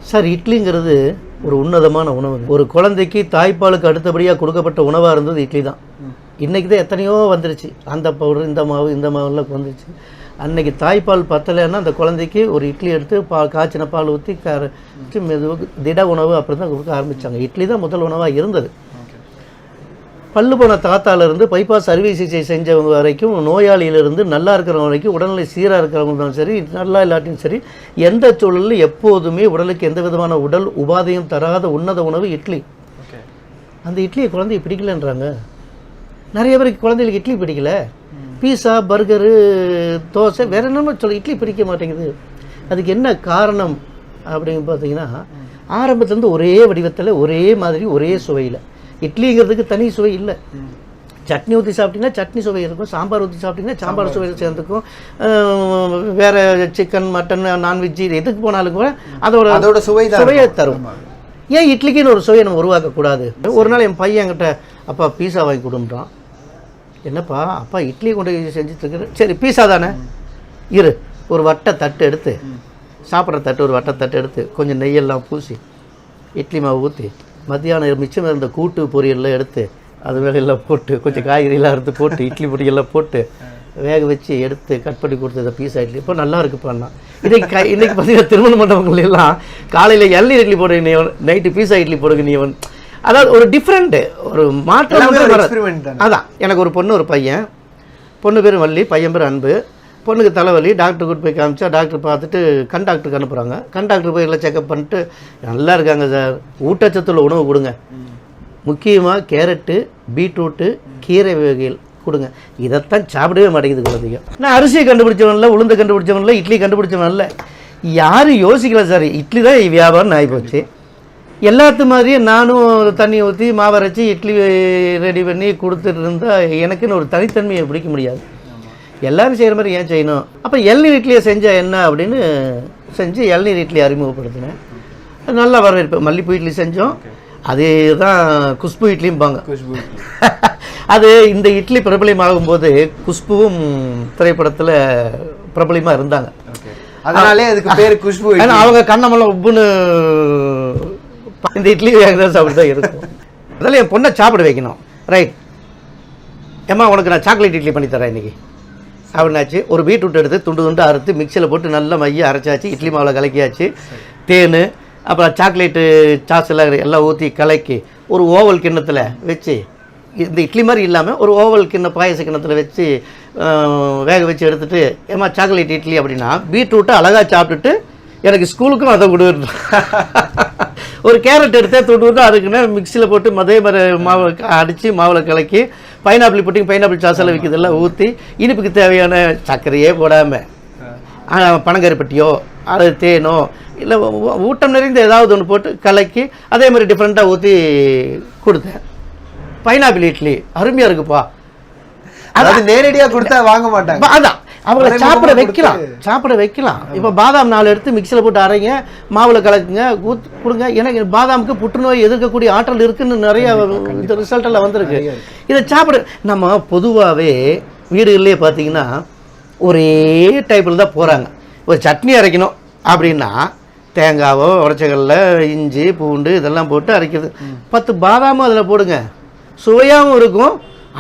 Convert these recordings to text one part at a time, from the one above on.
Sir இட்லிங்கிறது ஒரு உன்னதமான உணவு. ஒரு குழந்தைக்கு தாய்ப்பாலுக்கு அடுத்தபடியாக கொடுக்கப்பட்ட உணவாக இருந்தது இட்லி தான். இன்றைக்கி தான் எத்தனையோ வந்துருச்சு, அந்த பவுடர் இந்த மாவுலாம் வந்துருச்சு. அன்றைக்கி தாய்ப்பால் பத்தலைன்னா அந்த குழந்தைக்கு ஒரு இட்லி எடுத்து காய்ச்சின பால் ஊற்றி மெதுவாக திட உணவு அப்படி தான் கொடுக்க ஆரம்பித்தாங்க. இட்லி தான் முதல் உணவாக இருந்தது. பல்லு போன தாத்தாலேருந்து பைபாஸ் அறுவை சிகிச்சை செஞ்சவங்க வரைக்கும், நோயாளியிலிருந்து நல்லா இருக்கிறவங்க வரைக்கும், உடல்நிலை சீராக இருக்கிறவங்களும் சரி, நல்லா இல்லாட்டியும் சரி, எந்த சூழலில் எப்போதுமே உடலுக்கு எந்த விதமான உடல் உபாதையும் தராத உன்னத உணவு இட்லி. அந்த இட்லியை குழந்தைய பிடிக்கலன்றாங்க. நிறைய பேருக்கு குழந்தைகளுக்கு இட்லி பிடிக்கல. பீஸா, பர்கரு, தோசை, வேற என்னமோ சொல்ல இட்லி பிடிக்க மாட்டேங்குது. அதுக்கு என்ன காரணம் அப்படின்னு பார்த்தீங்கன்னா, ஆரம்பத்துலேருந்து ஒரே வடிவத்தில், ஒரே மாதிரி, ஒரே சுவையில். இட்லிங்கிறதுக்கு தனி சுவை இல்லை. சட்னி ஊற்றி சாப்பிட்டீங்கன்னா சட்னி சுவை இருக்கும், சாம்பார் ஊற்றி சாப்பிட்டீங்கன்னா சாம்பார் சுவை சேர்ந்துக்கும். வேறு சிக்கன், மட்டன், நான்வெஜ்ஜு எதுக்கு போனாலும் கூட அதோட சுவையை தரும். ஏன் இட்லிக்குன்னு ஒரு சுவையை நம்ம உருவாக்கக்கூடாது? ஒரு நாள் என் பையன் என்கிட்ட, அப்பா பீஸா வாங்கி கொடுன்றான். என்னப்பா அப்பா இட்லி கொண்டு செஞ்சுட்ருக்குற, சரி பீஸா தானே, இரு ஒரு வட்டை தட்டு எடுத்து, சாப்பிட்ற தட்டு ஒரு வட்டை தட்டு எடுத்து, கொஞ்சம் நெய்யெல்லாம் பூசி, இட்லி மாவு ஊற்றி, மத்தியானம் மிச்சம் இருந்த கூட்டு பொரியல்லாம் எடுத்து அது வேலையெல்லாம் போட்டு, கொஞ்சம் காய்கறியெல்லாம் எடுத்து போட்டு, இட்லி பொடியெல்லாம் போட்டு வேக வச்சு எடுத்து கட் பண்ணி கொடுத்தது பீஸா இட்லி. இப்போ நல்லா இருக்குப்பாண்ணா. இன்றைக்கி பார்த்தீங்கன்னா திருமண மண்டபங்கள்லாம் காலையில் இளநீர் இட்லி போடுங்க நீ, நைட்டு பீஸா இட்லி போடுங்க நீ. அதாவது ஒரு டிஃப்ரெண்ட்டு, ஒரு மாற்றம். அதான் எனக்கு ஒரு பொண்ணு, ஒரு பையன். பொண்ணு பேர் வள்ளி, பையன் பேர் அன்பு. பொண்ணுக்கு தலைவலி, டாக்டர் கூட்டு போய் காமிச்சா டாக்டர் பார்த்துட்டு கண் டாக்டருக்கு அனுப்புகிறாங்க. கண் டாக்டர் போய் எல்லாம் செக்அப் பண்ணிட்டு, நல்லா இருக்காங்க சார், ஊட்டச்சத்துள்ள உணவு கொடுங்க, முக்கியமாக கேரட்டு, பீட்ரூட்டு, கீரை வகைகள் கொடுங்க. இதைத்தான் சாப்பிடவே மாட்டேங்குது குழந்தைங்க. நான் அரிசியை கண்டுபிடிச்சவன் இல்லை, உளுந்தை கண்டுபிடிச்சவன் இல்லை, இட்லி கண்டுபிடிச்சவன் இல்லை. யாரும் யோசிக்கல சார், இட்லி தான் வியாபாரம் ஆகிப்போச்சு. எல்லாத்து மாதிரியே நானும் தண்ணி ஊற்றி மாவரைச்சி இட்லி ரெடி பண்ணி கொடுத்துட்டு இருந்தால் எனக்குன்னு ஒரு தனித்தன்மையை பிடிக்க முடியாது. எல்லோரும் செய்கிற மாதிரி ஏன் செய்யணும்? அப்போ இளநீர் இட்லியை செஞ்சால் என்ன அப்படின்னு செஞ்சு இளநீர் இட்லி அறிமுகப்படுத்தினேன். நல்லா வரவேற்பு. மல்லிப்பூ இட்லி செஞ்சோம், அதே தான் குஷ்பு இட்லியும்பாங்க. அது இந்த இட்லி பிரபலமாகும்போது குஷ்புவும் திரைப்படத்தில் பிரபலமாக இருந்தாங்க. அதனாலே அதுக்கு பேர் குஷ்பு. ஏன்னா அவங்க கண்ணமெல்லாம் உப்புன்னு இந்த இட்லி வேகதான் சாப்பிட்டு தான் இருக்கும். அதனால் என் பொண்ணை சாப்பிட வைக்கணும். ரைட் ஏம்மா, உனக்கு நான் சாக்லேட் இட்லி பண்ணித்தரேன் இன்றைக்கி அப்படின்னாச்சு. ஒரு பீட்ரூட் எடுத்து துண்டு துண்டு அறுத்து மிக்சியில் போட்டு நல்லா மைய அரைச்சாச்சு, இட்லி மாவில் கலக்கியாச்சு. தேன், அப்புறம் சாக்லேட்டு சாஸ் எல்லாம் ஊற்றி கலக்கி ஒரு ஓவல் கிண்ணத்தில் வச்சு, இந்த இட்லி மாதிரி இல்லாமல் ஒரு ஓவல் பாயச கிண்ணத்தில் வச்சு வேக வச்சு எடுத்துகிட்டு, ஏமா சாக்லேட் இட்லி அப்படின்னா பீட்ரூட்டை அழகாக சாப்பிட்டுட்டு எனக்கு ஸ்கூலுக்கும் அதை கொடுத்து. ஒரு கேரட் எடுத்து துண்டு அதுக்குன்னு மிக்சியில் போட்டு அதே மாதிரி மாவை அடித்து மாவில் கலக்கி, பைனாப்பிள் புட்டிங், பைனாப்பிள் சாஸெல்லாம் விற்கிறதெல்லாம் ஊற்றி, இனிப்புக்கு தேவையான சர்க்கரையே போடாமல் பனங்கருப்பட்டியோ அது தேனோ இல்லை ஊட்டம் நிறைந்த ஏதாவது ஒன்று போட்டு கலக்கி அதே மாதிரி டிஃப்ரெண்ட்டாக ஊற்றி கொடுத்தேன். பைனாப்பிள் இட்லி அருமையாக இருக்குப்பா. அதாவது நேரடியாக கொடுத்தா வாங்க மாட்டாங்க. அதான் அவங்கள சாப்பிட வைக்கலாம். இப்போ பாதாம் 4 எடுத்து மிக்சியில் போட்டு அரைங்க, மாவில் கலக்குங்க, கொடுங்க. எனக்கு பாதாமுக்கு புற்றுநோய் எதிர்க்கக்கூடிய ஆற்றல் இருக்குன்னு நிறைய இந்த ரிசல்ட்டெல்லாம் வந்திருக்கு. இதை சாப்பிட நம்ம பொதுவாகவே வீடுகள்லேயே பார்த்தீங்கன்னா ஒரே டைப்பில் தான் போகிறாங்க. ஒரு சட்னி அரைக்கணும் அப்படின்னா தேங்காவோ உடச்சக்கல்ல இஞ்சி பூண்டு இதெல்லாம் போட்டு அரைக்கிறது. 10 பாதாமும் அதில் போடுங்க, சுவையாகவும் இருக்கும்,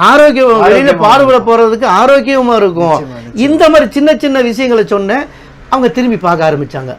ஆரோக்கியம், வெளியில் பாடுபட போகிறதுக்கு ஆரோக்கியமாக இருக்கும். இந்த மாதிரி சின்ன சின்ன விஷயங்களை சொன்னேன், அவங்க திரும்பி பார்க்க ஆரம்பித்தாங்க.